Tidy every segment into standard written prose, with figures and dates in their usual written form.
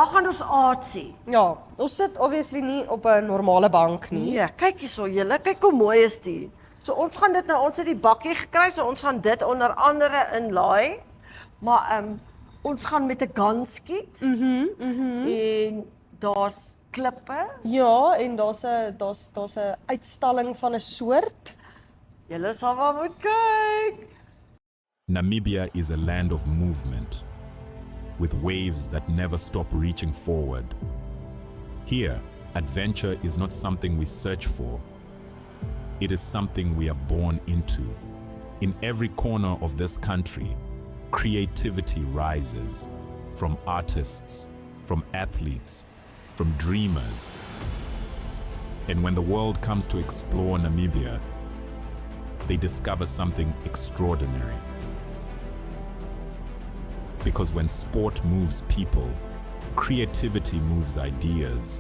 daar gaan ons aardsie. Ja, ons sit obviously nie op 'n normale bank nie. Nee, kyk hierso julle, kyk hoe mooi is die. So ons gaan dit nou, ons het die bakkie gekry, so ons gaan dit onder andere inlaai. Maar ons gaan met 'n gun skiet. En daar's klippe. Ja, en daar's 'n uitstalling van 'n soort. Julle sal maar moet kyk. Namibia is a land of movement, with waves that never stop reaching forward. Here, adventure is not something we search for. It is something we are born into. In every corner of this country, creativity rises, from artists, from athletes, from dreamers. And when the world comes to explore Namibia, they discover something extraordinary. Because when sport moves people, creativity moves ideas,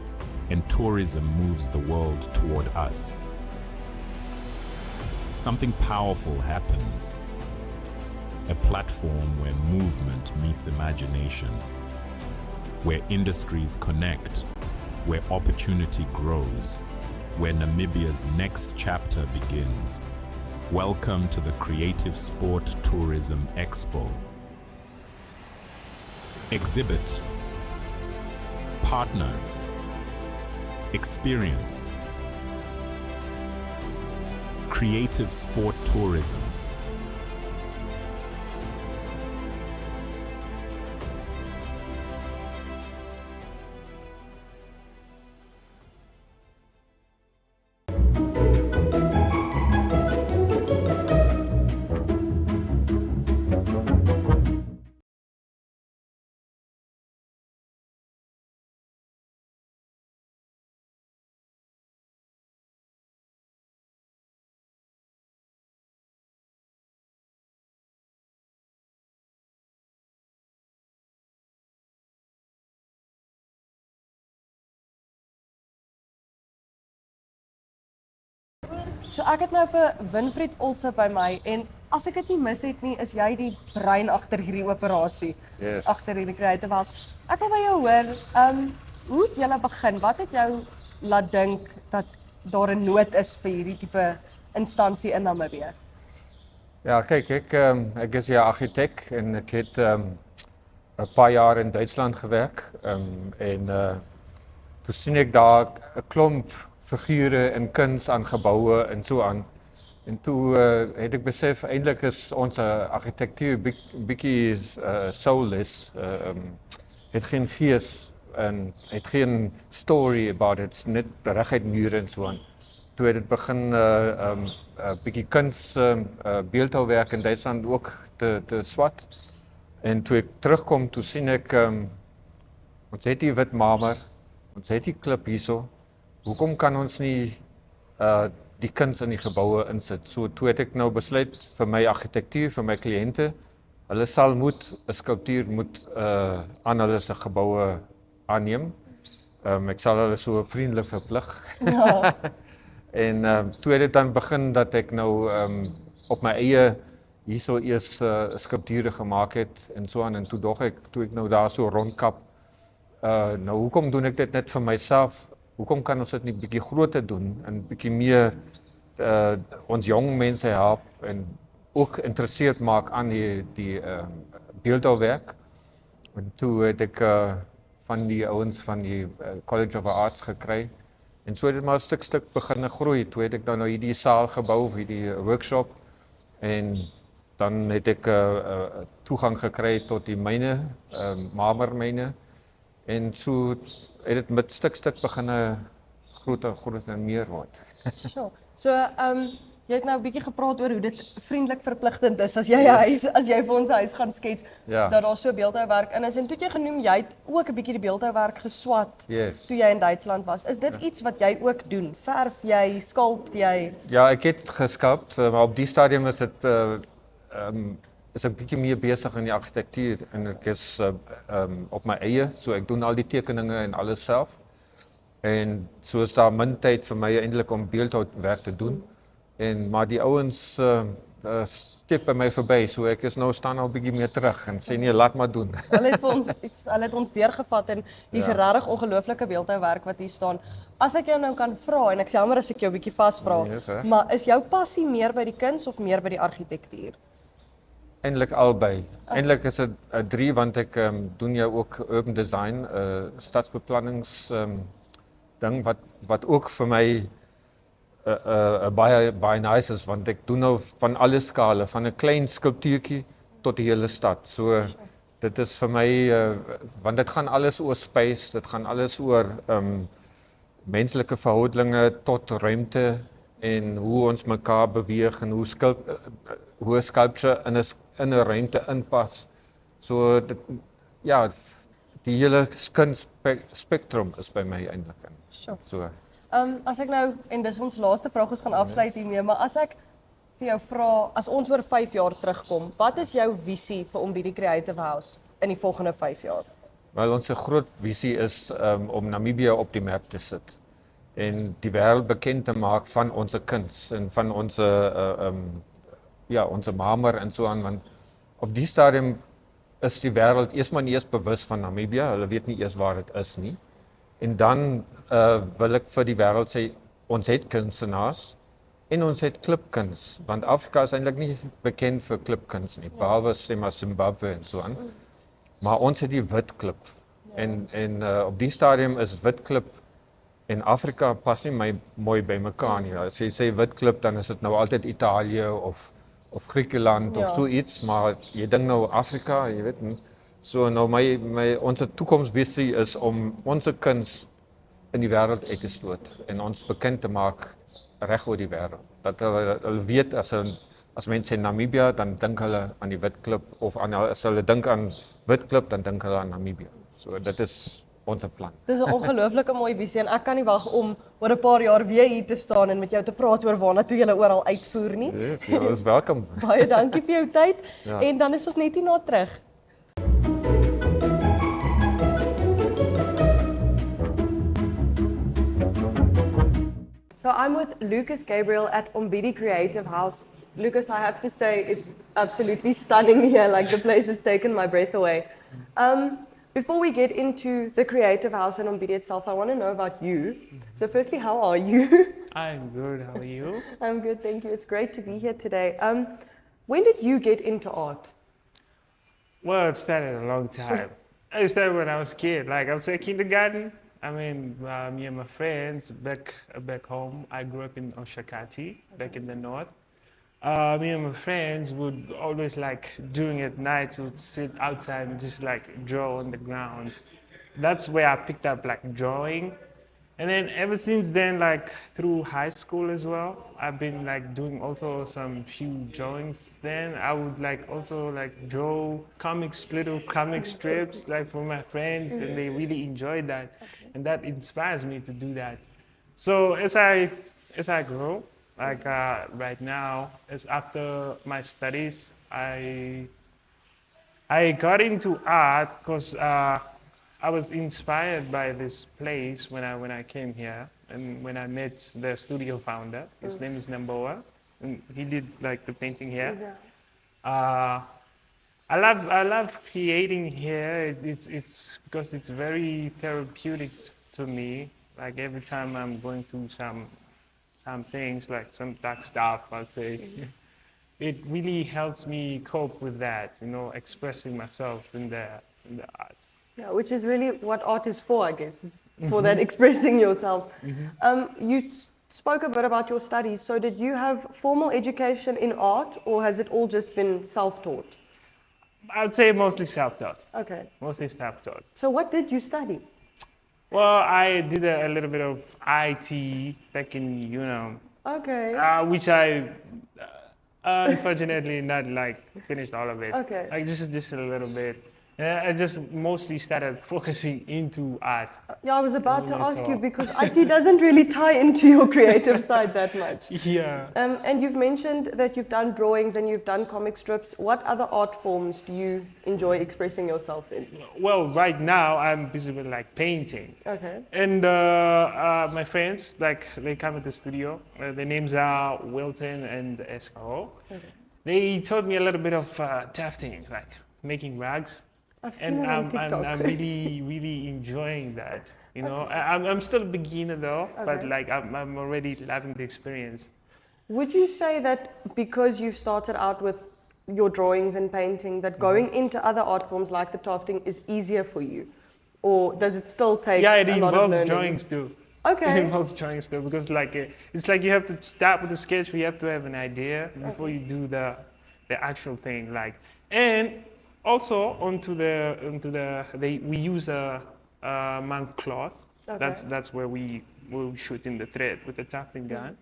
and tourism moves the world toward us. Something powerful happens. A platform where movement meets imagination, where industries connect, where opportunity grows, where Namibia's next chapter begins. Welcome to the Creative Sport Tourism Expo. Exhibit, partner, experience. Creative Sport Tourism. So ek het nou vir Winfried Olse by my en as ek dit nie mis het nie, is jy die brein agter hierdie operasie. Yes. Agter hierdie creative was. Ek wil by jou hoor, hoe het julle begin? Wat het jou laat dink dat daar 'n nood is vir hierdie tipe instansie in Namibië? Ja, kyk, ek is 'n argitek en ek het 'n paar jaar in Duitsland gewerk. Toe sien ek daar 'n klomp figure en kuns aan geboue en so aan. En toe het ek besef eintlik is ons argitektuur bietjie soulless, het geen gees en het geen story about it, net reguit mure en so aan. Toe het dit begin bietjie kuns beeldhouwerk in Duitsland ook te swat. En toe ek terugkom, toe sien ek ons het die wit marmer, ons het die klip hierso. Hoekom kan ons nie die kuns in die geboue insit? So toe het ek nou besluit vir my argitektuur, vir my kliënte, hulle sal 'n skulptuur moet aan hulle se geboue aanneem. Ek sal hulle so vriendelik verplig. Ja. En toe het dit dan begin dat ek nou op my eie hierso eers skulpture gemaak het en so aan, en toe ek nou daar so rondkap, nou hoekom doen ek dit net vir myself? Hoekom kan ons dit nie bietjie groter doen en bietjie meer ons jong mense help en ook geïnteresseerd maak aan die beeldhouwerk? En toe het ek van die ouens van die College of Arts gekry. En so het dit maar stuk begin groei. Toe het ek dan nou hierdie saal gebou vir die workshop. En dan het ek toegang gekry tot die myne, marmermyne. En so het dit met stuk begin groter en meer word. Sure. So, jy het nou 'n bietjie gepraat oor hoe dit vriendelik verpligtend is as jy 'n huis, as jy vir ons 'n huis gaan skets, Ja. dat daar so beeldhouwerk in is. En toe het jy genoem jy het ook 'n bietjie die beeldhouwerk geswat Yes. toe jy in Duitsland was. Is dit iets wat jy ook doen? Verf jy, skulp jy? Ja, ek het geskulpt, maar op die stadium is dit is ek bietjie meer besig in die argitektuur en ek is op my eie, so ek doen al die tekeninge en alles self. En so is daar min tyd vir my eintlik om beeldhouwerk te doen. Maar die ouens steek by my verby, so ek is nou staan nou 'n bietjie meer terug en sê nee, laat maar doen. Hulle het ons deurgevat en hier's regtig ongelooflike beeldhouwerk wat hier staan. As ek jou nou kan vra en ek is jammer as ek jou 'n bietjie vasvra, Nee, is reg. maar is jou passie meer by die kuns of meer by die argitektuur? Eintlik albei. Eintlik is dit 3 want ek doen jou ook urban design, stadsbeplannings ding wat ook vir my baie nice is want ek doen nou van alle skale, van 'n klein skulptuurtjie tot die hele stad. So dit is vir my want dit gaan alles oor space, dit gaan alles oor menslike verhoudinge tot ruimte en hoe ons mekaar beweeg en hoe sculpture in 'n ruimte inpas. So dit ja, die hele spektrum is by my eintlik in. Sure. So As ek nou, en dis ons laaste vraag, ons gaan afsluit hiermee, maar as ek vir jou vra, as ons oor 5 jaar terugkom, wat is jou visie vir Ombidi Creative House in die volgende 5 jaar? wel ons groot visie is om Namibië op die map te sit en die wêreld bekend te maak van ons kuns en van ons ons marmer en so aan want op die stadium is die wêreld eers bewus van Namibië, hulle weet nie eers waar dit is nie. En dan wil ek vir die wêreld sê ons het kunstenaars en ons het klipkuns want Afrika is eintlik nie bekend vir klipkuns nie, behalwe sê maar Zimbabwe en so aan. Maar ons het die wit klip. En op die stadium is wit klip en Afrika pas nie mooi by mekaar nie. As jy sê wit klip dan is dit nou altyd Italië of Griekeland of so iets, maar jy dink nou Afrika, jy weet nie. So nou ons toekomsvisie is om ons kuns in die wêreld uit te stoot en ons bekend te maak reg oor die wêreld. Dat hulle weet as mense in Namibië dan dink hulle aan die wit klip of as hulle dink aan wit klip dan dink hulle aan Namibië. So dit is ons plan. Dis 'n ongelooflike mooi visie en ek kan nie wag om oor 'n paar jaar weer hier te staan en met jou te praat oor waarna toe jy oral uitvoer nie. Yes, jy is welkom. Baie dankie vir jou tyd Ja. en dan is ons net hierna terug. So I'm with Lukas Gabriel at Ombidi Creative House. Lukas, I have to say it's absolutely stunning here, like the place has taken my breath away. Before we get into the Creative House and Ombidi itself, I want to know about you. So firstly, how are you? I'm good, how are you? I'm good, thank you. It's great to be here today. When did you get into art? Well, it started a long time. I started when I was a kid, like I was in kindergarten. I mean, me and my friends back home, I grew up in Oshakati, back in the north. Me and my friends would always like during at night, we would sit outside and just like draw on the ground. That's where I picked up like drawing. And then ever since then, like through high school as well, I've been like doing also some few drawings. Then I would like also like draw comics, little comic strips like for my friends, and they really enjoyed that. And that inspires me to do that. So as I grow, like right now, as after my studies, I got into art because I was inspired by this place when I came here and when I met the studio founder. His name is Namboa, and he did like the painting here. I love creating here. It's because it's very therapeutic to me. Like every time I'm going through some things, like some dark stuff, I'd say, it really helps me cope with that. You know, expressing myself in the art. Yeah, which is really what art is for, I guess, is for that expressing yourself. You spoke a bit about your studies. So did you have formal education in art or has it all just been self-taught? I would say mostly self-taught. Okay. Mostly self-taught. So what did you study? Well, I did a little bit of IT back in UNAM, Okay. which I unfortunately not like finished all of it. Okay. Like just a little bit. I just mostly started focusing into art. Yeah, I was about to ask you So- because IT doesn't really tie into your creative side that much. Yeah. And you've mentioned that you've done drawings and you've done comic strips. What other art forms do you enjoy expressing yourself in? Well, right now I'm busy with like painting. Okay. And my friends, like they come at the studio. Their names are Wilton and Escaro. They taught me a little bit of tafting, like making rags. I've seen And it on TikTok. I'm really, really enjoying that. You know, I'm still a beginner though, but Okay. like I'm already loving the experience. Would you say that because you started out with your drawings and painting, that going into other art forms like the tafting is easier for you? Or does it still take Yeah, it a lot of involves learning? drawings too. Okay. It involves drawings too, because like it's like you have to start with a sketch. You have to have an idea before you do the actual thing. Like, and also we use a monk cloth. Okay. That's where we shoot in the thread with the tafting gun.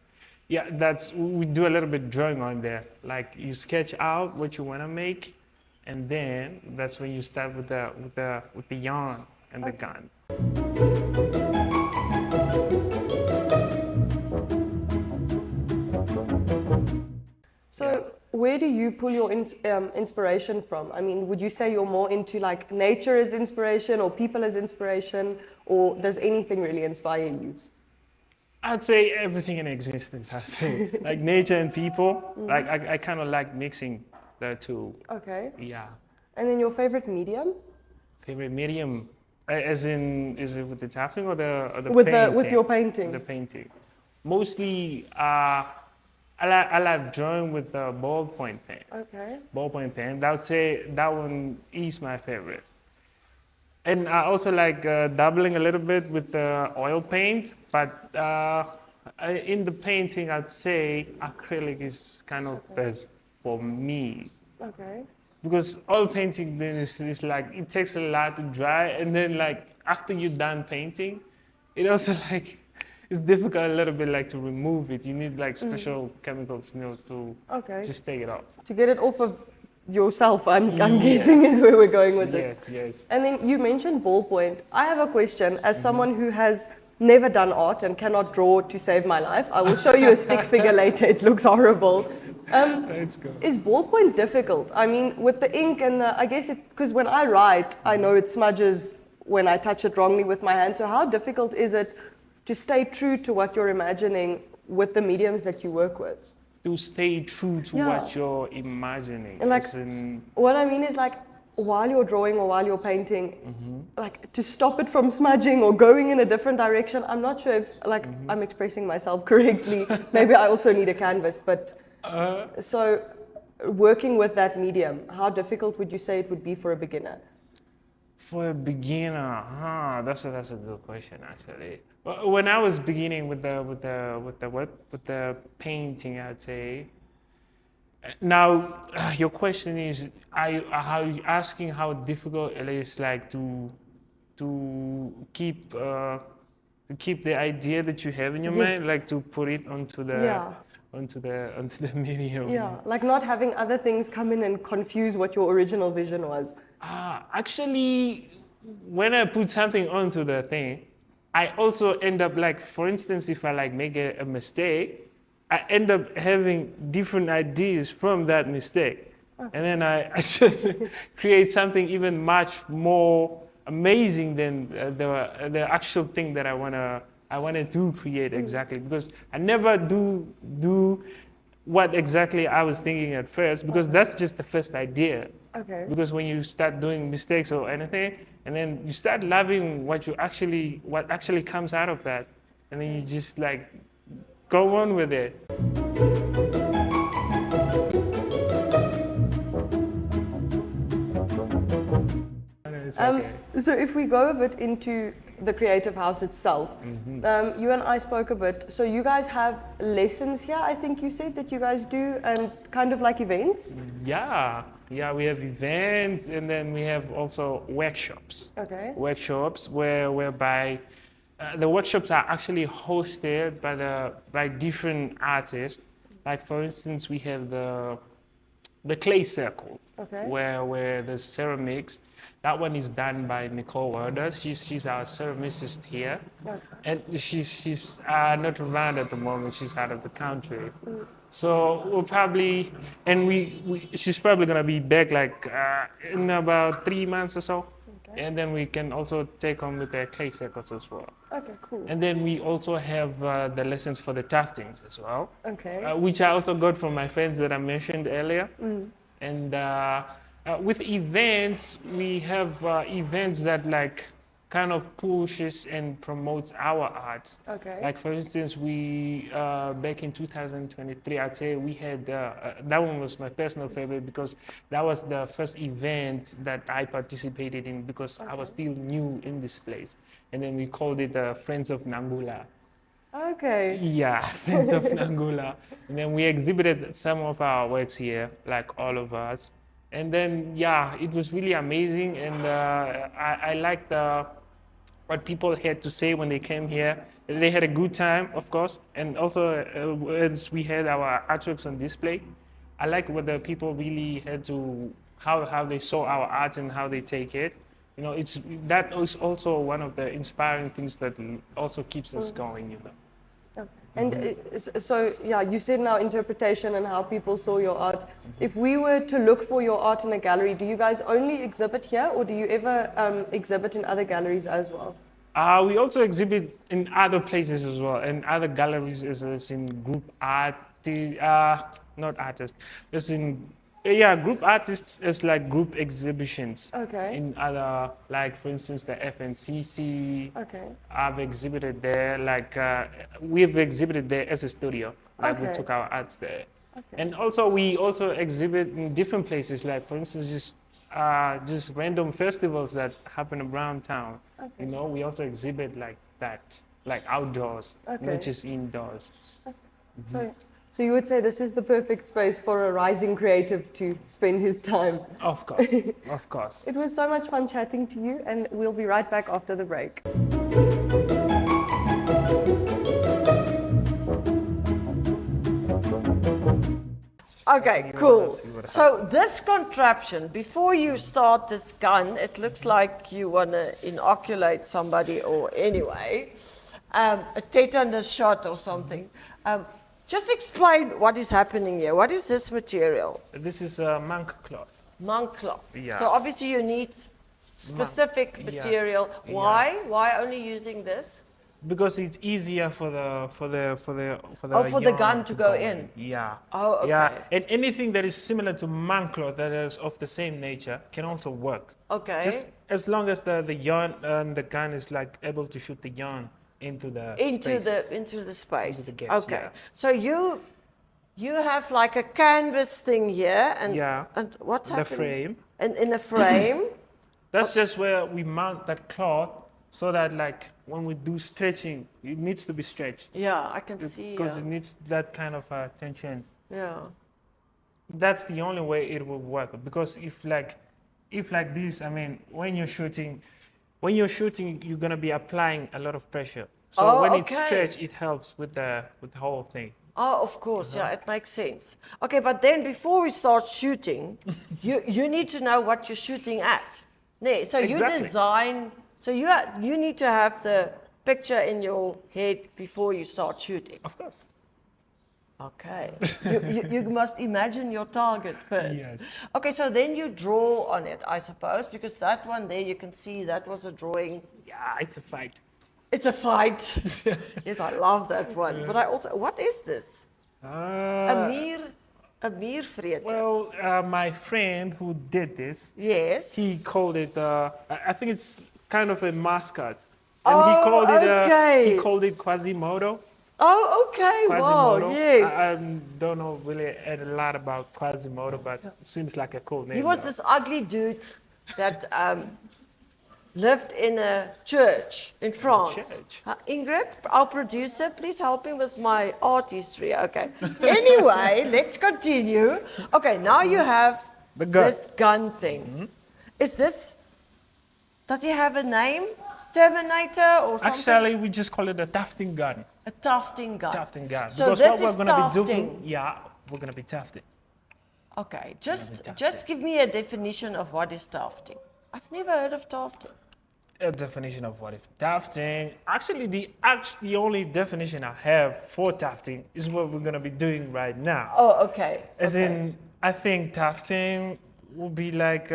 Yeah, we do a little bit drawing on there. Like you sketch out what you want to make, and then that's when you start with the yarn and the gun. So where do you pull your inspiration from? I mean, would you say you're more into like nature as inspiration or people as inspiration, or does anything really inspire you? I'd say everything in existence. I'd say like nature and people. Like I kind of like mixing the two. Okay. Yeah. And then your favorite medium? Favorite medium, as in, is it with the tafting or the With painting? your painting. The painting. Mostly, I like drawing with the ballpoint pen. Okay. Ballpoint pen. I would say that one is my favorite. And I also like dabbling a little bit with the oil paint, but in the painting, I'd say acrylic is kind of best for me. Okay. Because oil painting then is like, it takes a lot to dry, and then like after you're done painting, it also like, it's difficult a little bit like to remove it. You need like special chemicals, you know, to Okay. just take it off. To get it off of yourself, I'm guessing is where we're going with this. Yes, yes. And then you mentioned ballpoint. I have a question. As someone who has never done art and cannot draw to save my life, I will show you a stick figure later. It looks horrible. Let's go. Is ballpoint difficult? I mean, with the ink and I guess because when I write, I know it smudges when I touch it wrongly with my hand. So how difficult is it to stay true to what you're imagining with the mediums that you work with? To stay true to Yeah. what you're imagining. And like, As in, what I mean is like, while you're drawing or while you're painting, like to stop it from smudging or going in a different direction. I'm not sure if like I'm expressing myself correctly. Maybe I also need a canvas, but so working with that medium, how difficult would you say it would be for a beginner? For a beginner, that's a good question actually. When I was beginning with the painting, I'd say. Now, your question is, are you asking how difficult it is, like to keep the idea that you have in your mind, Yes. like to put it onto the Yeah. onto the medium. Yeah, like not having other things come in and confuse what your original vision was. Actually, when I put something onto the thing, I also end up like, for instance, if I like make a mistake, I end up having different ideas from that mistake. And then I just create something even much more amazing than the actual thing that I wanted to create exactly. Because I never do what exactly I was thinking at first, because that's just the first idea. Okay. Because when you start doing mistakes or anything, and then you start loving what actually comes out of that, and then you just like go on with it. It's okay. So if we go a bit into the creative house itself, you and I spoke a bit. So you guys have lessons here, I think you said that you guys do, and kind of like events? Yeah, we have events, and then we have also workshops. Okay. Workshops whereby the workshops are actually hosted by different artists. Like for instance, we have the clay circle, Okay. where the ceramics. That one is done by Nicole Wilders. She's our ceramicist here, and she's not around at the moment. She's out of the country. So we'll probably, and she's probably gonna be back like in about 3 months or so. Okay. And then we can also take on with the clay circles as well. Okay, cool. And then we also have the lessons for the taftings as well, Okay. which I also got from my friends that I mentioned earlier. And with events, we have events that like kind of pushes and promotes our art. Okay. Like for instance, we back in 2023, I'd say we had that one was my personal favorite because that was the first event that I participated in because I was still new in this place, and then we called it Friends of Nangula. Okay. Yeah, Friends of Nangula, and then we exhibited some of our works here, like all of us, and then yeah, it was really amazing, and I liked what people had to say when they came here. They had a good time, of course, and also as we had our artworks on display, I like what the people really had to how they saw our art and how they take it. You know, that is also one of the inspiring things that also keeps us going. You know. And so, yeah, you said now interpretation and how people saw your art. If we were to look for your art in a gallery, do you guys only exhibit here or do you ever exhibit in other galleries as well? We also exhibit in other places as well, and other galleries is in group art, not artists, it's in, group artists is like group exhibitions. Okay. In other, like for instance, the FNCC. Okay. I've exhibited there, like we've exhibited there as a studio, like we Okay. took our arts there. Okay. And also we also exhibit in different places, like for instance, just random festivals that happen around town. Okay. You know, we also exhibit like that, like outdoors, Okay. not just indoors. So you would say this is the perfect space for a rising creative to spend his time. Of course, of course. It was so much fun chatting to you, and we'll be right back after the break. Okay, cool. So this contraption, before you start this gun, it looks like you want to inoculate somebody or anyway, a tetanus shot or something. Just explain what is happening here. What is this material? This is monk cloth. Monk cloth. Yeah. So obviously you need specific Yeah. material. Yeah. Why? Why only using this? Because it's easier for the for the gun yarn to go in. Yeah. Oh, okay. Yeah, and anything that is similar to monk cloth that is of the same nature can also work. Okay. Just as long as the yarn and the gun is like able to shoot the yarn into the spaces. into the space. Into the gaps, Okay. yeah. So you have like a canvas thing here, and Yeah. and what's The happening? frame. And in a frame. That's just where we mount that cloth so that like when we do stretching, it needs to be stretched Yeah, I can see. because it needs that kind of tension. Yeah. That's the only way it will work. Because if like this, I mean, when you're shooting, you're gonna be applying a lot of pressure. So Oh, when okay. it's stretched, it helps with the whole thing. Oh, of course. Yeah, it makes sense. Okay, but then before we start shooting, you need to know what you're shooting at. Nee, so you Exactly. design. So you need to have the picture in your head before you start shooting. Of course. Okay. you must imagine your target first. Yes. Okay, so then you draw on it, I suppose, because that one there you can see that was a drawing. Yeah, it's a fight. It's a fight. Yes, I love that one. But I also, what is this? A meervreter. Well, my friend who did this, Yes. he called it. I think it's kind of a mascot, Oh, he called it. okay. He called it Quasimodo. Oh, okay. Quasimodo. Wow, yes. I don't know really a lot about Quasimodo, but it seems like a cool name. He was though. this ugly dude that lived in a church in France. church. Ingrid, our producer, please help me with my art history. Okay. Anyway, let's continue. Okay, now you have The gun. this gun thing. Is this, does he have a name? Terminator or something? Actually, we just call it a tufting gun. A tufting gun. Tufting gun. So because this what is we're gonna be doing, tufting. yeah, we're gonna be tufting. Okay, just give me a definition of what is tufting. I've never heard of tufting. A definition of what is tufting. Actually, the only definition I have for tufting is what we're gonna be doing right now. Oh, okay. As okay. in, I think tufting will be like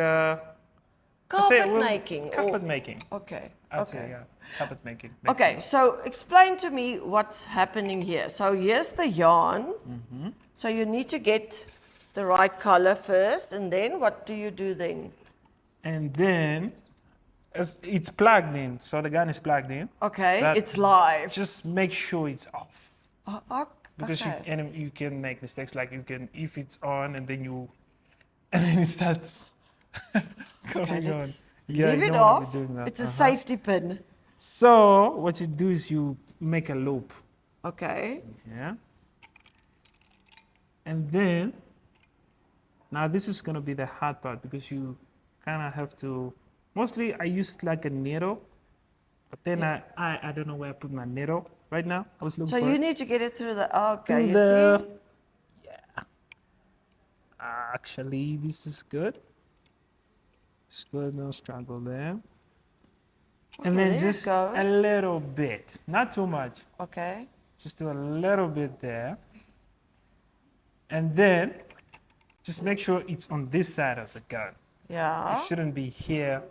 Carpet making. Carpet making. Okay. I'd say, Okay. yeah. Carpet making. Okay, so explain to me what's happening here. So here's the yarn. So you need to get the right color first, and then what do you do then? And then it's plugged in. So the gun is plugged in. Okay, That- it's live. Just make sure it's off. Because Okay. you can make mistakes, like you can, if it's on and then you, and then it starts going on. let's Yeah, leave you it don't wanna be off. doing that. It's a safety pin. So what you do is you make a loop, Okay. yeah? And then, now this is gonna be the hard part because you kind of have to, mostly I used like a needle, but then I don't know where I put my needle right now. I was looking So for you it. need to get it through the, okay, Through you the- see? Actually, this is good. It's good, no struggle there. And Okay, then there it just goes. a little bit, not too much. Okay. Just do a little bit there. And then just make sure it's on this side of the gun. Yeah. It shouldn't be here.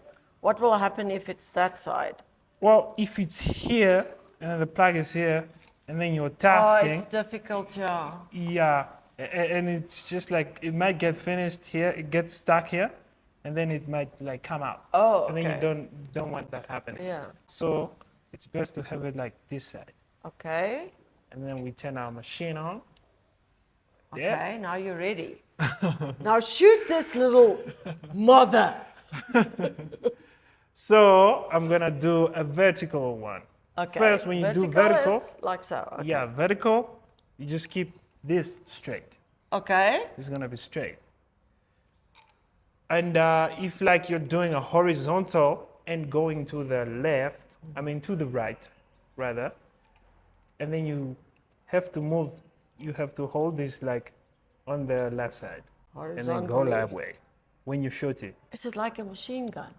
What will happen if it's that side? Well, if it's here and then the plug is here and then you're Oh, tafting, it's difficult, yeah. yeah, and it's just like it might get finished here, it gets stuck here, and then it might like come out. Oh, And then you okay. don't want that happening. Yeah. So it's best to have it like this side. Okay. And then we turn our machine on. Okay, Yeah. now you're ready. Now shoot this little mother. So I'm gonna do a vertical one. Okay. First, when you do vertical, is like so. Okay. yeah, vertical, you just keep this straight. Okay. It's gonna be straight. And if like you're doing a horizontal and going to the left, I mean to the right, rather, and then you have to move, you have to hold this like on the left side, and then go Horizontally. that way when you shoot it. Is it like a machine gun?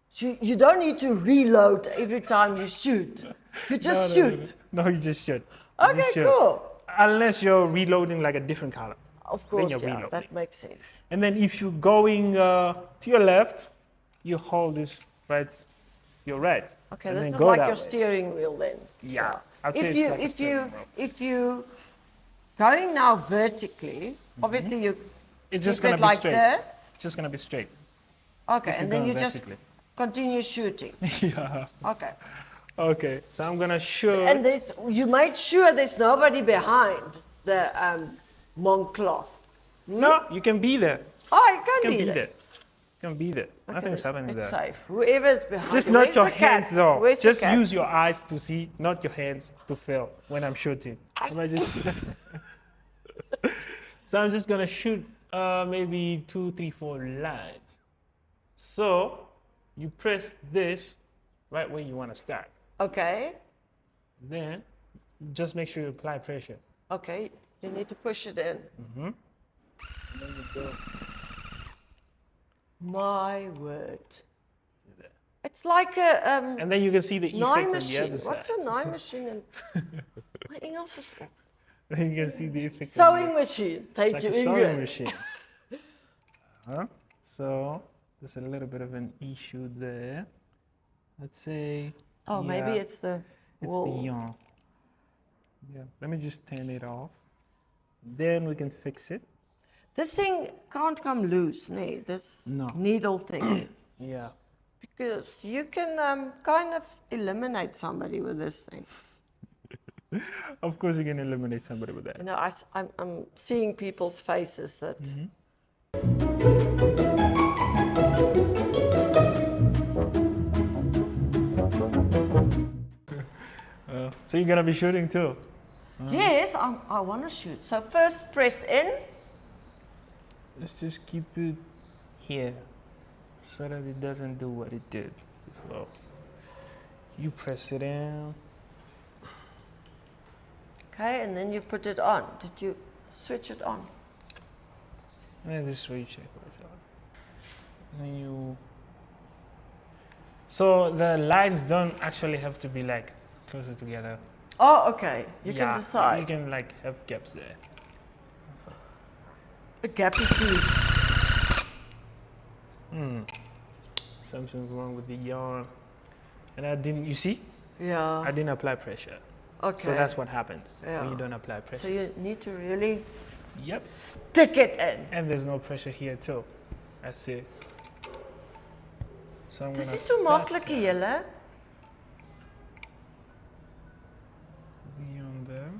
So you don't need to reload every time you shoot. You just shoot. No, you just shoot. You Okay, just shoot. cool. Unless you're reloading like a different color. Of course, you're yeah, reloading. that makes sense. And then if you're going to your left, you hold this right, your right. Okay, and this then is go like that your way. steering wheel then. Yeah. I'd say If it's you like a if steering you wheel. if you going now vertically, obviously you It's just keep gonna it be like straight. this. It's just gonna be straight. Okay, If and you're then going you just vertically. continue shooting. Yeah. Okay. Okay. So I'm gonna shoot. And you made sure there's nobody behind the monk cloth. No, you can be there. Oh, you You can can be be there. there. You can be there. Okay, Nothing's it's happening it's there. safe. Whoever's behind Just you. not Where's your the hands cat? though. Where's the Just cat? use your eyes to see, not your hands to feel when I'm shooting. Imagine. So I'm just gonna shoot maybe 2, 3, 4 lines. So you press this right where you want to start. Okay. Then just make sure you apply pressure. Okay. You need to push it in. Then you go My word. It's like a and then you can see the effect naai on the machine. other side. What's a naai machine? My Engels is op. Then you can see the effect. on Sewing machine. Thank like you, a sewing Ingrid. machine. So there's a little bit of an issue there. Let's say. Oh, maybe yeah, it's the it's wool. the yarn. Yeah, let me just turn it off. Then we can fix it. This thing can't come loose, nee, this No. needle thing. Yeah. Because you can kind of eliminate somebody with this thing. Of course, you can eliminate somebody with that. You know, I'm seeing people's faces that. So you're gonna be shooting too. Yes, I want to shoot. So first press in. Let's just keep it here so that it doesn't do what it did before. You press it in. Okay, and then you put it on. Did you switch it on? And then this way you check what's on. And then you. So the lines don't actually have to be like closer together. Oh, okay. You Yeah, can decide. You can like have gaps there. A gap between. something's wrong with the yarn. And I didn't, you see? Yeah. I didn't apply pressure. Okay. So that's what happens Yeah. when you don't apply So pressure. you need to really Yep. stick it in. And there's no pressure here too. That's it. So I'm Dis gonna is so start maklik julle. the yarn there.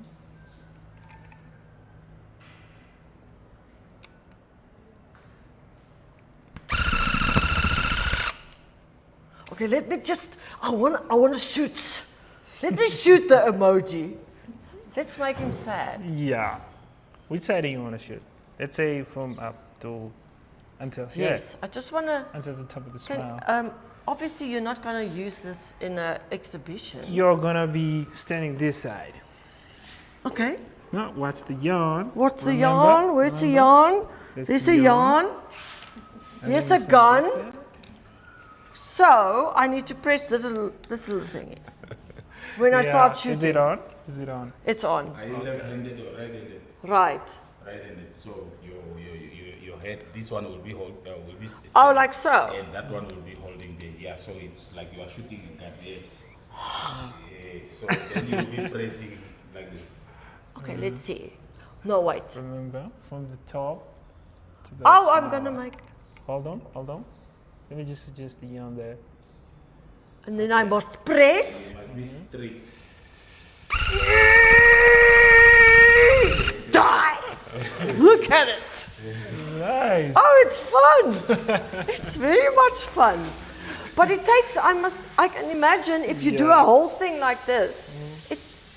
Okay, let me just I want to shoot. Let me shoot the emoji. Let's make him sad. Yeah. Which side do you want to shoot? Let's say from up to until here. Yes, I just want to Until the top of the smile. obviously you're not going to use this in an exhibition. You're gonna be standing this side. Okay. No, watch the yarn. What's the Remember? yarn? Where's the Remember? yarn? There's a yarn. And Here's then a you stand gun. this side. So I need to press this little thingy. When I start shooting. Is it on? Is it on? It's on. Are you left-handed or right-handed? Right. Right-handed. So your head, this one will be Oh, like so. and that one will be holding the So it's like you are shooting a gun. Yes. So then you will be pressing like this. Okay, let's see. No, wait. Remember, from the top to the Oh, I'm smile. gonna make. Hold on. Let me just adjust the yarn there. And then I must press. You must be straight. Die! Look at it. Nice. Oh, it's fun. It's very much fun. But it takes, I can imagine if you do a whole thing like this,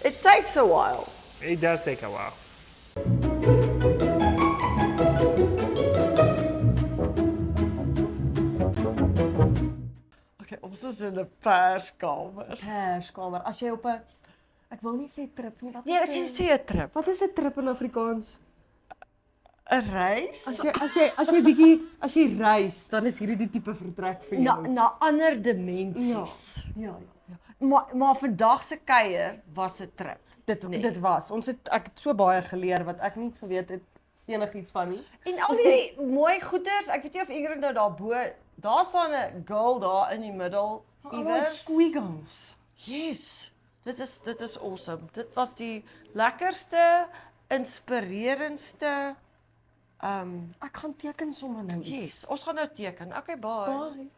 it takes a while. It does take a while. Okay, ons is in 'n perskamer. Perskamer. As jy op 'n ek wil nie sê trip nie. Wat Nee, is as jy 'n- sê 'n trip, Wat is 'n trip in Afrikaans? 'n reis As jy reis, dan is hierdie die tipe vertrek vir jou. na ander dimensies. Ja. Maar vandag se kuier was 'n trip. Dit was. Ek het so baie geleer wat ek nie geweet het enigiets van nie. En al die mooi goeders, ek weet nie of Ingrid nou daarbo, daar staan 'n girl daar in die middel Allemaal iewers. squeegans. Yes. Dit is awesome. Dit was die lekkerste, inspirerendste Ek gaan teken sommer nou iets. yes, ons gaan nou teken. Okay, bye. Bye.